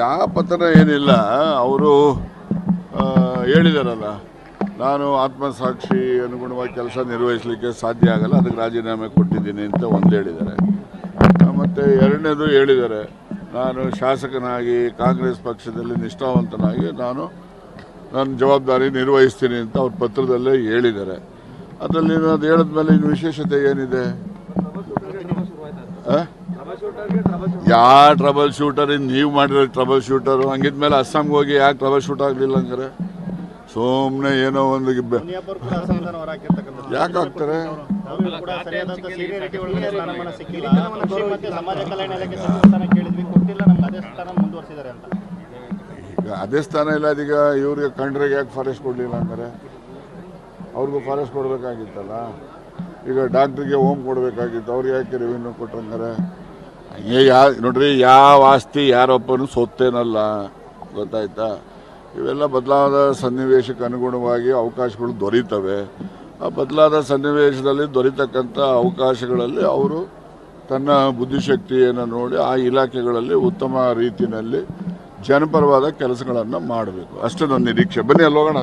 ಯಾವ ಪತನ ಏನಿಲ್ಲ. ಅವರು ಹೇಳಿದಾರಲ್ಲ, ನಾನು ಆತ್ಮಸಾಕ್ಷಿ ಅನುಗುಣವಾಗಿ ಕೆಲಸ ನಿರ್ವಹಿಸಲಿಕ್ಕೆ ಸಾಧ್ಯ ಆಗಲ್ಲ, ಅದಕ್ಕೆ ರಾಜೀನಾಮೆ ಕೊಟ್ಟಿದ್ದೀನಿ ಅಂತ ಒಂದು ಹೇಳಿದ್ದಾರೆ. ಮತ್ತು ಎರಡನೇದು ಹೇಳಿದ್ದಾರೆ, ನಾನು ಶಾಸಕನಾಗಿ ಕಾಂಗ್ರೆಸ್ ಪಕ್ಷದಲ್ಲಿ ನಿಷ್ಠಾವಂತನಾಗಿ ನಾನು ನನ್ನ ಜವಾಬ್ದಾರಿ ನಿರ್ವಹಿಸ್ತೀನಿ ಅಂತ ಅವ್ರ ಪತ್ರದಲ್ಲೇ ಹೇಳಿದ್ದಾರೆ. ಅದರಲ್ಲಿ ಅದು ಹೇಳಿದ್ಮೇಲೆ ಇನ್ನು ವಿಶೇಷತೆ ಏನಿದೆ? ಯಾವ ಟ್ರಬಲ್ ಶೂಟರ್ ನೀವು ಮಾಡಿರೋ ಟ್ರಬಲ್ ಶೂಟರು? ಹಂಗಿದ್ಮೇಲೆ ಅಸ್ಸಾಂಗೆ ಹೋಗಿ ಯಾಕೆ ಟ್ರಬಲ್ ಶೂಟ್ ಆಗಲಿಲ್ಲ ಹಂಗಾರೆ? ಸುಮ್ಮನೆ ಏನೋ ಒಂದು ಯಾಕೆ ಆಗ್ತಾರೆ? ಈಗ ಅದೇ ಸ್ಥಾನ ಇಲ್ಲ, ಅದೀಗ ಇವ್ರಿಗೆ ಕಂಡ್ರಿಗೆ ಯಾಕೆ ಫಾರೆಸ್ಟ್ ಕೊಡಲಿಲ್ಲ ಹಂಗಾರೆ? ಅವ್ರಿಗೂ ಫಾರೆಸ್ಟ್ ಕೊಡಬೇಕಾಗಿತ್ತಲ್ಲ. ಈಗ ಡಾಕ್ಟ್ರಿಗೆ ಹೋಮ್ ಕೊಡಬೇಕಾಗಿತ್ತು, ಅವ್ರಿಗೆ ಯಾಕೆ ರೆವಿನ್ಯೂ ಕೊಟ್ಟಂಗಾರೆ? ಹಂಗೆ ನೋಡ್ರಿ, ಯಾವ ಆಸ್ತಿ ಯಾರೊಬ್ಬನು ಸೊತ್ತೇನಲ್ಲ, ಗೊತ್ತಾಯ್ತಾ? ಇವೆಲ್ಲ ಬದಲಾದ ಸನ್ನಿವೇಶಕ್ಕೆ ಅನುಗುಣವಾಗಿ ಅವಕಾಶಗಳು ದೊರೀತವೆ. ಆ ಬದಲಾದ ಸನ್ನಿವೇಶದಲ್ಲಿ ದೊರೀತಕ್ಕಂಥ ಅವಕಾಶಗಳಲ್ಲಿ ಅವರು ತನ್ನ ಬುದ್ಧಿಶಕ್ತಿಯನ್ನು ನೋಡಿ ಆ ಇಲಾಖೆಗಳಲ್ಲಿ ಉತ್ತಮ ರೀತಿಯಲ್ಲಿ ಜನಪರವಾದ ಕೆಲಸಗಳನ್ನು ಮಾಡಬೇಕು, ಅಷ್ಟೇ ನನ್ನ ನಿರೀಕ್ಷೆ. ಬನ್ನಿ ಅಲ್ಲಿ ಹೋಗೋಣ.